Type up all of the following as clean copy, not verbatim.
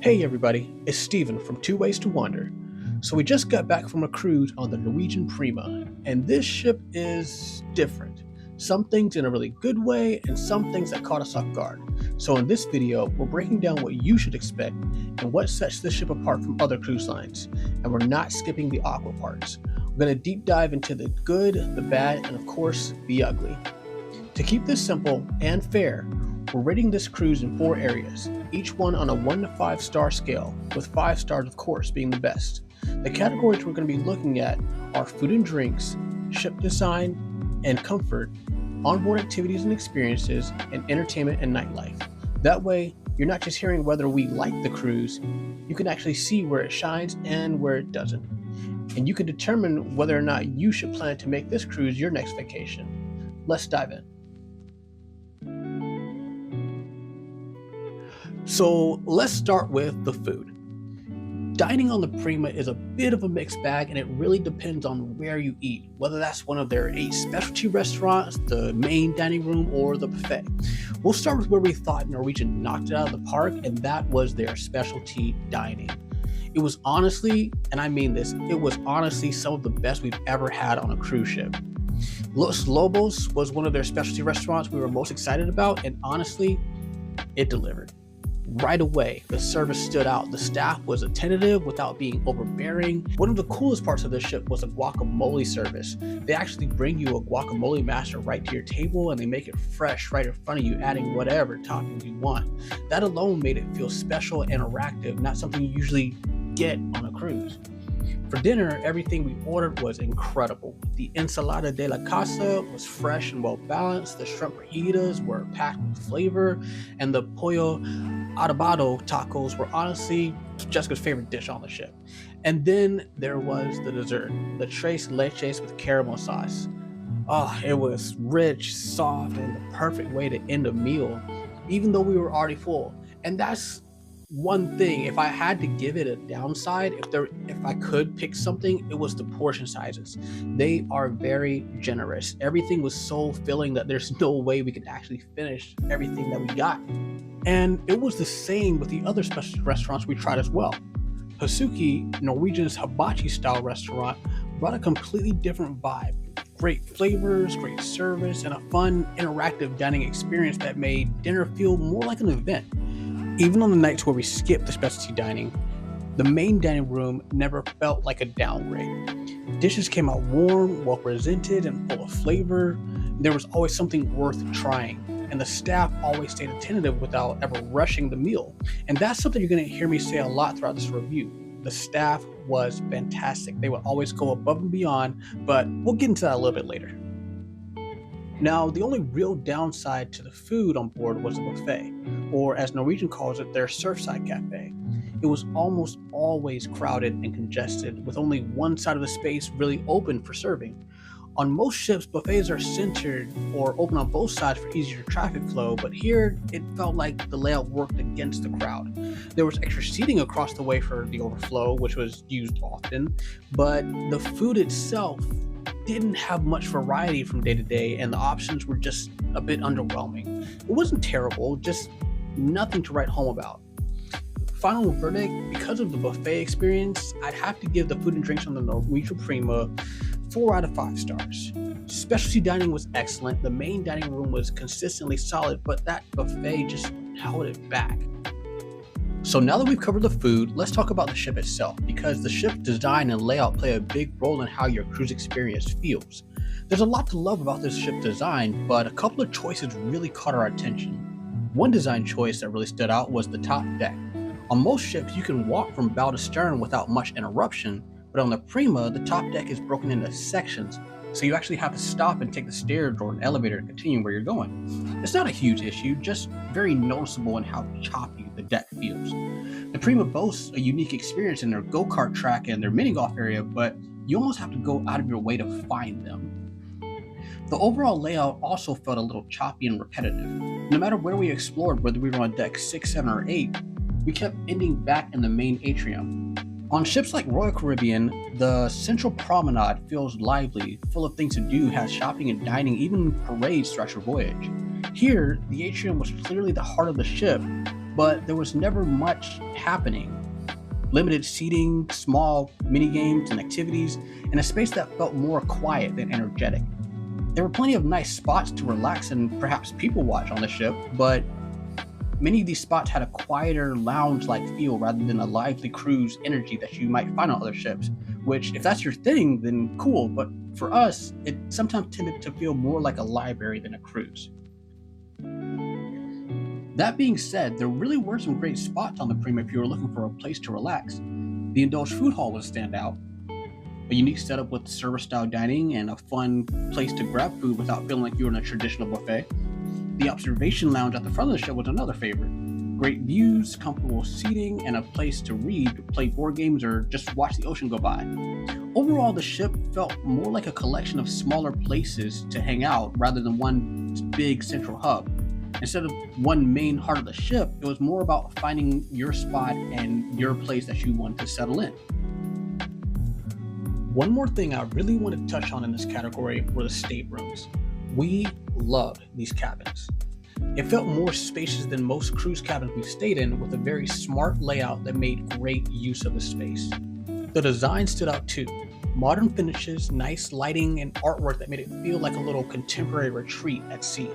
Hey everybody, it's Steven from Two Ways to Wander. So we just got back from a cruise on the Norwegian Prima, and this ship is different. Some things in a really good way, and some things that caught us off guard. So in this video, we're breaking down what you should expect and what sets this ship apart from other cruise lines. And we're not skipping the awkward parts. We're going to deep dive into the good, the bad, and of course, the ugly. To keep this simple and fair, we're rating this cruise in 4 areas, each one on a 1 to 5 star scale, with 5 stars of course being the best. The categories we're going to be looking at are food and drinks, ship design and comfort, onboard activities and experiences, and entertainment and nightlife. That way, you're not just hearing whether we like the cruise, you can actually see where it shines and where it doesn't. And you can determine whether or not you should plan to make this cruise your next vacation. Let's dive in. So let's start with the food. Dining on the Prima is a bit of a mixed bag, and it really depends on where you eat, whether that's one of their 8 specialty restaurants, the main dining room, or the buffet. We'll start with where we thought Norwegian knocked it out of the park, and that was their specialty dining. It was honestly, and I mean this, it was honestly some of the best we've ever had on a cruise ship. Los Lobos was one of their specialty restaurants we were most excited about, and honestly, it delivered. Right away, the service stood out. The staff was attentive without being overbearing. One of the coolest parts of this ship was the guacamole service. They actually bring you a guacamole master right to your table, and they make it fresh right in front of you, adding whatever toppings you want. That alone made it feel special and interactive, not something you usually get on a cruise. For dinner, everything we ordered was incredible. The ensalada de la casa was fresh and well balanced. The shrimp fajitas were packed with flavor, and the pollo adobado tacos were honestly Jessica's favorite dish on the ship. And then there was the dessert, the tres leches with caramel sauce. Oh, it was rich, soft, and the perfect way to end a meal, even though we were already full. And that's one thing. If I had to give it a downside, if I could pick something, it was the portion sizes. They are very generous. Everything was so filling that there's no way we could actually finish everything that we got. And it was the same with the other specialty restaurants we tried as well. Hasuki, Norwegian's hibachi style restaurant, brought a completely different vibe. Great flavors, great service, and a fun, interactive dining experience that made dinner feel more like an event. Even on the nights where we skipped the specialty dining, the main dining room never felt like a downgrade. Dishes came out warm, well presented, and full of flavor. There was always something worth trying, and the staff always stayed attentive without ever rushing the meal. And that's something you're going to hear me say a lot throughout this review. The staff was fantastic. They would always go above and beyond, but we'll get into that a little bit later. Now, the only real downside to the food on board was the buffet, or as Norwegian calls it, their surfside cafe. It was almost always crowded and congested, with only one side of the space really open for serving. On most ships, buffets are centered or open on both sides for easier traffic flow, but here it felt like the layout worked against the crowd. There was extra seating across the way for the overflow, which was used often, but the food itself didn't have much variety from day to day, and the options were just a bit underwhelming. It wasn't terrible, just nothing to write home about. Final verdict, because of the buffet experience, I'd have to give the food and drinks on the Norwegian Prima 4 out of 5 stars. Specialty dining was excellent, the main dining room was consistently solid, but that buffet just held it back. So now that we've covered the food, let's talk about the ship itself, because the ship's design and layout play a big role in how your cruise experience feels. There's a lot to love about this ship's design, but a couple of choices really caught our attention. One design choice that really stood out was the top deck. On most ships, you can walk from bow to stern without much interruption, but on the Prima, the top deck is broken into sections, so you actually have to stop and take the stairs or an elevator to continue where you're going. It's not a huge issue, just very noticeable in how choppy the deck feels. The Prima boasts a unique experience in their go-kart track and their mini-golf area, but you almost have to go out of your way to find them. The overall layout also felt a little choppy and repetitive. No matter where we explored, whether we were on deck 6, 7, or 8, we kept ending back in the main atrium. On ships like Royal Caribbean, the central promenade feels lively, full of things to do, has shopping and dining, even parades throughout your voyage. Here, the atrium was clearly the heart of the ship, but there was never much happening. Limited seating, small mini games and activities, and a space that felt more quiet than energetic. There were plenty of nice spots to relax and perhaps people watch on the ship, but many of these spots had a quieter lounge-like feel rather than a lively cruise energy that you might find on other ships, which if that's your thing, then cool, but for us, it sometimes tended to feel more like a library than a cruise. That being said, there really were some great spots on the Prima if you were looking for a place to relax. The Indulge Food Hall was a standout, a unique setup with service-style dining and a fun place to grab food without feeling like you're in a traditional buffet. The observation lounge at the front of the ship was another favorite. Great views, comfortable seating, and a place to read, play board games, or just watch the ocean go by. Overall, the ship felt more like a collection of smaller places to hang out rather than one big central hub. Instead of one main heart of the ship, it was more about finding your spot and your place that you want to settle in. One more thing I really want to touch on in this category were the staterooms. We loved these cabins. It felt more spacious than most cruise cabins we've stayed in, with a very smart layout that made great use of the space. The design stood out too. Modern finishes, nice lighting, and artwork that made it feel like a little contemporary retreat at sea.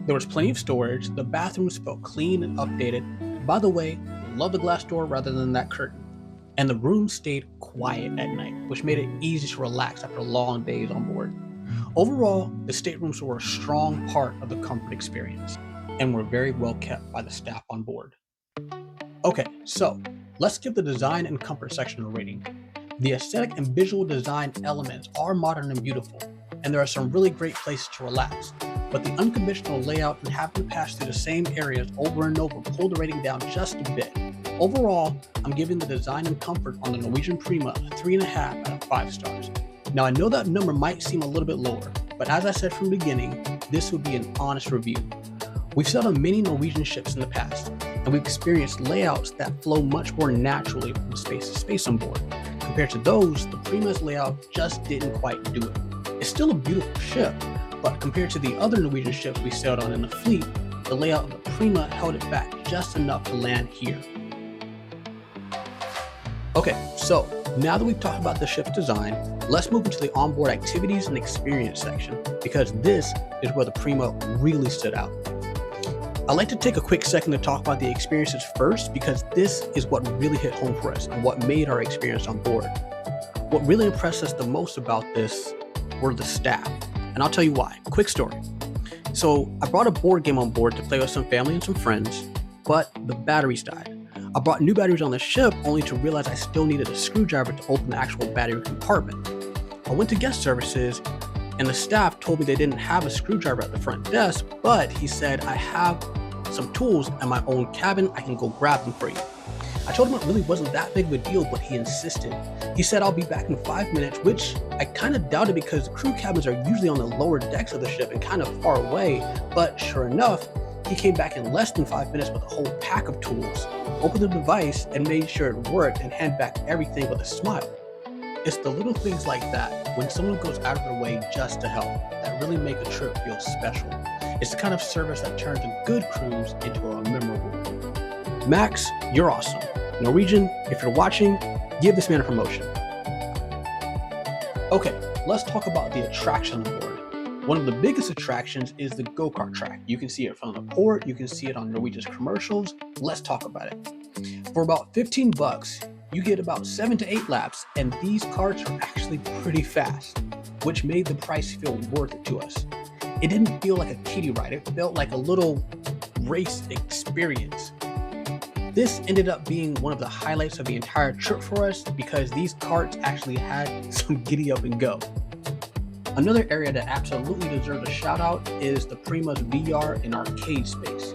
There was plenty of storage, the bathrooms felt clean and updated. By the way, love the glass door rather than that curtain. And the room stayed quiet at night, which made it easy to relax after long days on board. Overall, the staterooms were a strong part of the comfort experience and were very well kept by the staff on board. Okay, so let's give the design and comfort section a rating. The aesthetic and visual design elements are modern and beautiful, and there are some really great places to relax, but the unconventional layout and having to pass through the same areas over and over pulled the rating down just a bit. Overall, I'm giving the design and comfort on the Norwegian Prima a 3.5 out of 5 stars. Now I know that number might seem a little bit lower, but as I said from the beginning, this would be an honest review. We've sailed on many Norwegian ships in the past, and we've experienced layouts that flow much more naturally from space to space on board. Compared to those, the Prima's layout just didn't quite do it. It's still a beautiful ship, but compared to the other Norwegian ships we sailed on in the fleet, the layout of the Prima held it back just enough to land here. Okay, so now that we've talked about the ship's design, let's move into the onboard activities and experience section, because this is where the Prima really stood out. I'd like to take a quick second to talk about the experiences first, because this is what really hit home for us and what made our experience on board. What really impressed us the most about this were the staff, and I'll tell you why. Quick story. So I brought a board game on board to play with some family and some friends, but the batteries died. I brought new batteries on the ship only to realize I still needed a screwdriver to open the actual battery compartment. I went to guest services and the staff told me they didn't have a screwdriver at the front desk, but he said, I have some tools in my own cabin, I can go grab them for you. I told him it really wasn't that big of a deal, but he insisted. He said I'll be back in 5 minutes, which I kind of doubted because the crew cabins are usually on the lower decks of the ship and kind of far away, but sure enough, he came back in less than 5 minutes with a whole pack of tools, opened the device and made sure it worked and handed back everything with a smile. It's the little things like that, when someone goes out of their way just to help, that really make a trip feel special. It's the kind of service that turns a good cruise into a memorable one. Max, you're awesome. Norwegian, if you're watching, give this man a promotion. Okay, let's talk about the attraction on board. One of the biggest attractions is the go-kart track. You can see it from the port, you can see it on Norwegian's commercials. Let's talk about it. For about $15, you get about 7 to 8 laps, and these carts are actually pretty fast, which made the price feel worth it to us. It didn't feel like a kiddie ride, it felt like a little race experience. This ended up being one of the highlights of the entire trip for us because these carts actually had some giddy up and go. Another area that absolutely deserves a shout out is the Prima's VR and arcade space.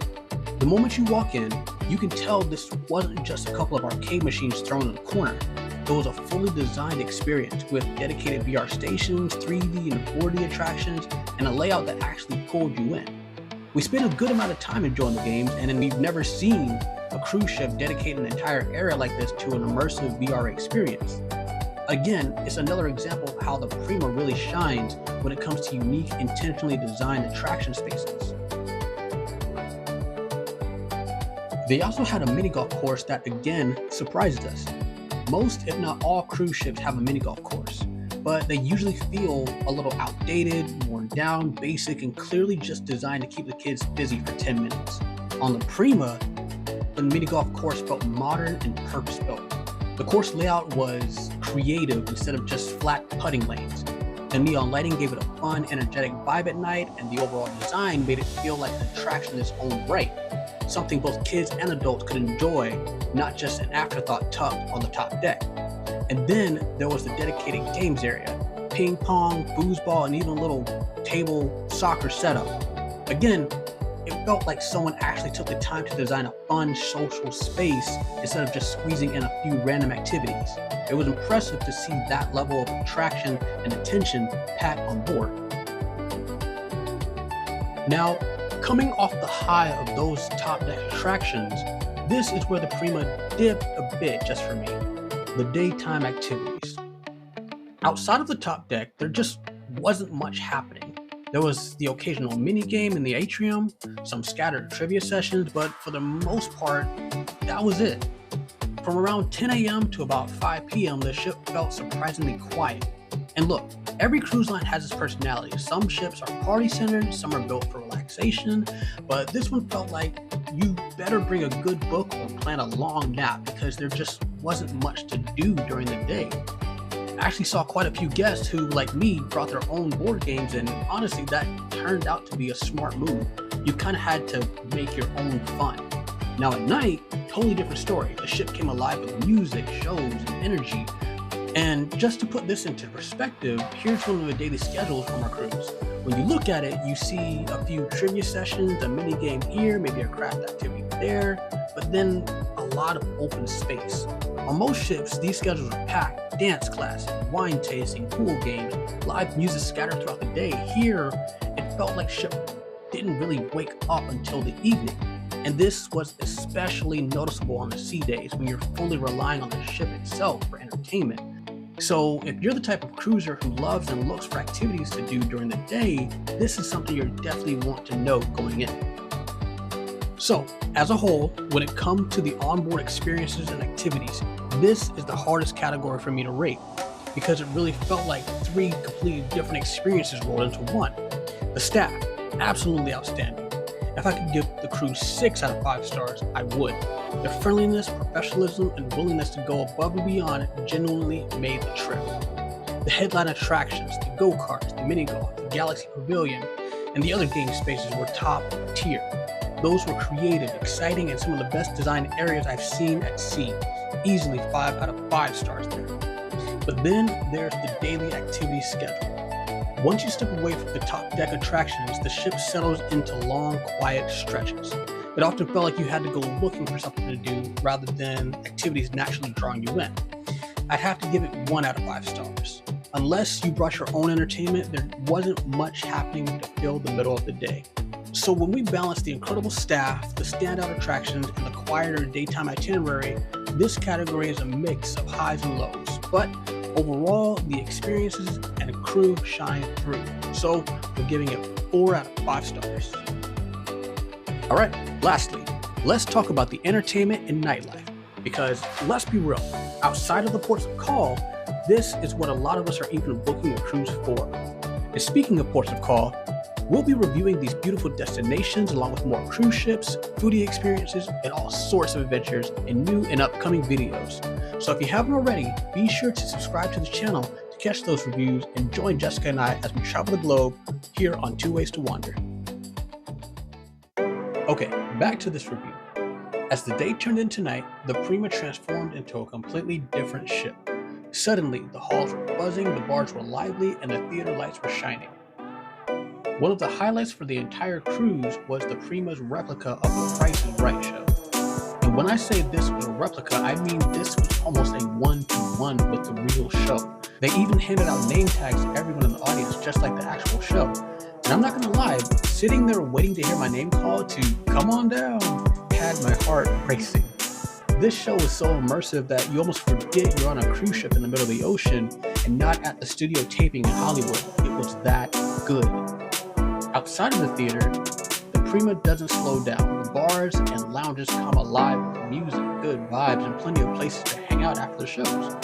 The moment you walk in, you can tell this wasn't just a couple of arcade machines thrown in a corner. It was a fully designed experience with dedicated VR stations, 3D and 4D attractions, and a layout that actually pulled you in. We spent a good amount of time enjoying the games, and we've never seen a cruise ship dedicate an entire area like this to an immersive VR experience. Again, it's another example of how the Prima really shines when it comes to unique, intentionally designed attraction spaces. They also had a mini golf course that again surprised us. Most, if not all, cruise ships have a mini golf course, but they usually feel a little outdated, worn down, basic, and clearly just designed to keep the kids busy for 10 minutes. On the Prima, the mini golf course felt modern and purpose-built. The course layout was creative instead of just flat putting lanes. The neon lighting gave it a fun, energetic vibe at night, and the overall design made it feel like an attraction in its own right. Something both kids and adults could enjoy, not just an afterthought tucked on the top deck. And then there was the dedicated games area, ping pong, foosball, and even a little table soccer setup. Again, it felt like someone actually took the time to design a fun social space instead of just squeezing in a few random activities. It was impressive to see that level of attraction and attention packed on board. Now, coming off the high of those top deck attractions, this is where the Prima dipped a bit just for me: the daytime activities. Outside of the top deck, there just wasn't much happening. There was the occasional mini game in the atrium, some scattered trivia sessions, but for the most part, that was it. From around 10 a.m. to about 5 p.m., the ship felt surprisingly quiet. And look, every cruise line has its personality. Some ships are party-centered, some are built for relaxation, but this one felt like you better bring a good book or plan a long nap because there just wasn't much to do during the day. I actually saw quite a few guests who, like me, brought their own board games, and honestly, that turned out to be a smart move. You kind of had to make your own fun. Now at night, totally different story. The ship came alive with music, shows, and energy. And just to put this into perspective, here's one of the daily schedules from our cruise. When you look at it, you see a few trivia sessions, a mini game here, maybe a craft activity there, but then a lot of open space. On most ships, these schedules are packed: dance classes, wine tasting, pool games, live music scattered throughout the day. Here, it felt like ship didn't really wake up until the evening. And this was especially noticeable on the sea days when you're fully relying on the ship itself for entertainment. So if you're the type of cruiser who loves and looks for activities to do during the day, this is something you definitely want to know going in. So as a whole, when it comes to the onboard experiences and activities, this is the hardest category for me to rate because it really felt like three completely different experiences rolled into one. The staff, absolutely outstanding. If I could give the cruise 6 out of 5 stars, I would. Their friendliness, professionalism, and willingness to go above and beyond genuinely made the trip. The headline attractions, the go-karts, the mini golf, the Galaxy Pavilion, and the other game spaces were top tier. Those were creative, exciting, and some of the best designed areas I've seen at sea. Easily 5 out of 5 stars there. But then there's the daily activity schedule. Once you step away from the top deck attractions, the ship settles into long, quiet stretches. It often felt like you had to go looking for something to do rather than activities naturally drawing you in. I'd have to give it 1 out of 5 stars. Unless you brought your own entertainment, there wasn't much happening to fill the middle of the day. So when we balance the incredible staff, the standout attractions, and the quieter daytime itinerary, this category is a mix of highs and lows. But overall, the experiences and crew shine through. So we're giving it 4 out of 5 stars. All right, lastly, let's talk about the entertainment and nightlife. Because let's be real, outside of the ports of call, this is what a lot of us are even booking a cruise for. And speaking of ports of call, we'll be reviewing these beautiful destinations along with more cruise ships, foodie experiences, and all sorts of adventures in new and upcoming videos. So if you haven't already, be sure to subscribe to the channel to catch those reviews and join Jessica and I as we travel the globe here on 2 Ways to Wander. Okay, back to this review. As the day turned into night, the Prima transformed into a completely different ship. Suddenly, the halls were buzzing, the bars were lively, and the theater lights were shining. One of the highlights for the entire cruise was the Prima's replica of the Price is Right show. And when I say this was a replica, I mean this was almost a one-to-one with the real show. They even handed out name tags to everyone in the audience, just like the actual show. And I'm not gonna lie, sitting there waiting to hear my name called to come on down had my heart racing. This show was so immersive that you almost forget you're on a cruise ship in the middle of the ocean and not at the studio taping in Hollywood. It was that good. Outside of the theater, the Prima doesn't slow down. The bars and lounges come alive with music, good vibes, and plenty of places to hang out after the shows.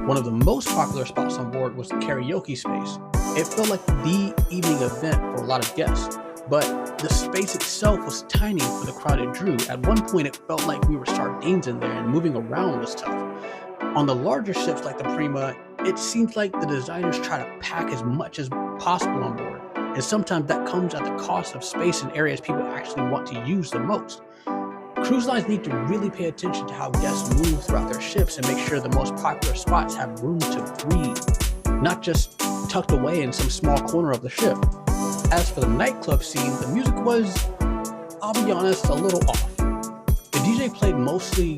One of the most popular spots on board was the karaoke space. It felt like the evening event for a lot of guests, but the space itself was tiny for the crowd it drew. At one point, it felt like we were sardines in there and moving around was tough. On the larger ships like the Prima, it seems like the designers try to pack as much as possible on board, and sometimes that comes at the cost of space in areas people actually want to use the most. Cruise lines need to really pay attention to how guests move throughout their ships and make sure the most popular spots have room to breathe, not just tucked away in some small corner of the ship. As for the nightclub scene, the music was, I'll be honest, a little off. The DJ played mostly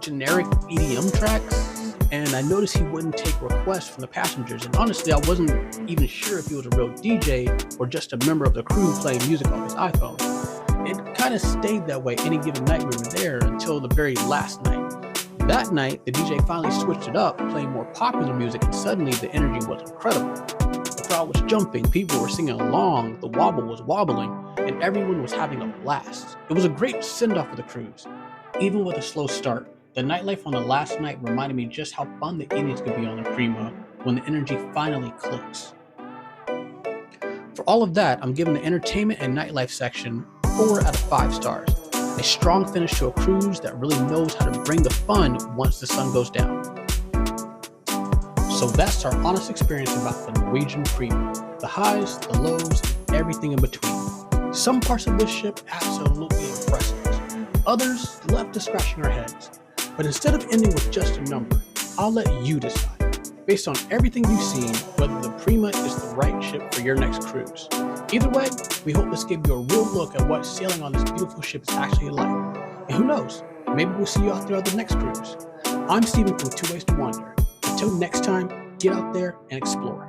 generic EDM tracks, and I noticed he wouldn't take requests from the passengers, and honestly, I wasn't even sure if he was a real DJ or just a member of the crew playing music off his iPhone. It kind of stayed that way any given night we were there until the very last night. That night, the DJ finally switched it up, playing more popular music, and suddenly the energy was incredible. The crowd was jumping, people were singing along, the wobble was wobbling, and everyone was having a blast. It was a great send-off for the cruise. Even with a slow start, the nightlife on the last night reminded me just how fun the evenings could be on the Prima when the energy finally clicks. For all of that, I'm giving the entertainment and nightlife section 4 out of 5 stars. A strong finish to a cruise that really knows how to bring the fun once the sun goes down. So that's our honest experience about the Norwegian Prima. The highs, the lows, and everything in between. Some parts of this ship absolutely impressed us. Others left us scratching our heads. But instead of ending with just a number, I'll let you decide, based on everything you've seen, whether the Prima is the right ship for your next cruise. Either way, we hope this gave you a real look at what sailing on this beautiful ship is actually like. And who knows, maybe we'll see you out there on the next cruise. I'm Steven from Two Ways to Wander. Until next time, get out there and explore.